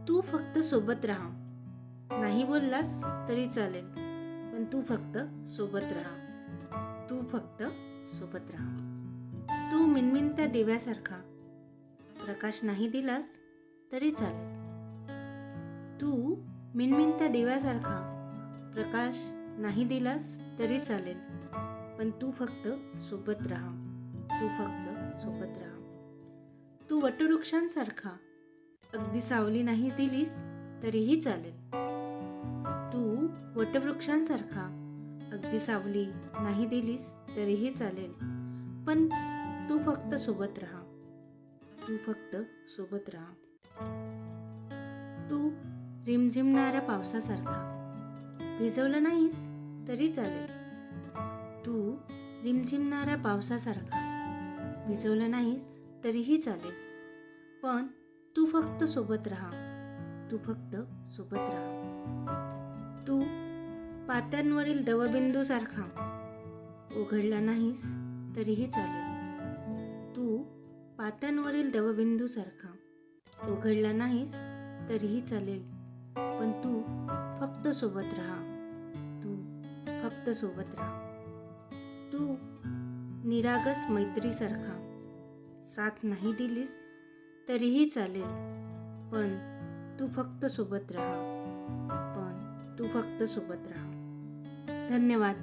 तू फक्त सोबत राहा. नाही बोललास तरी चालेल, पण तू फक्त सोबत राहा. तू फक्त सोबत राहा. तू मिणमिणत्या दिव्यासारखा. प्रकाश नाही दिलास तरी चालेल. तू मिणमिणत्या दिव्यासारखा. प्रकाश नाही दिलास तरी चालेल, पण तू फक्त सोबत राहा. तू फक्त सोबत राहा. तू वटवृक्षांसारखा. अगदी सावली नाही दिलीस तरीही चालेल. तू वटवृक्षांसारखा. अगदी सावली नाही दिलीस तरीही चालेल, पण तू फक्त सोबत राहा. तू फक्त सोबत राहा. तू रिमझिमणाऱ्या पावसासारखा. भिजवलं नाहीस तरी चालेल. तू रिमझिमणाऱ्या पावसासारखा. भिजवलं नाहीस तरीही चालेल, पण तू फक्त सोबत राहा. तू फक्त सोबत राहा. तू पात्यांवरील दवबिंदूसारखा. उघडला नाहीस तरीही चालेल. तू पात्यांवरील दवबिंदूसारखा. उघडला नाहीस तरीही चालेल, पण तू फक्त सोबत राहा. तू फक्त सोबत राहा. तू निरागस मैत्रीसारखा. साथ नाही दिलीस तरीही चालेल, पण तू फक्त सोबत राहा. पण तू फक्त सोबत राहा. धन्यवाद.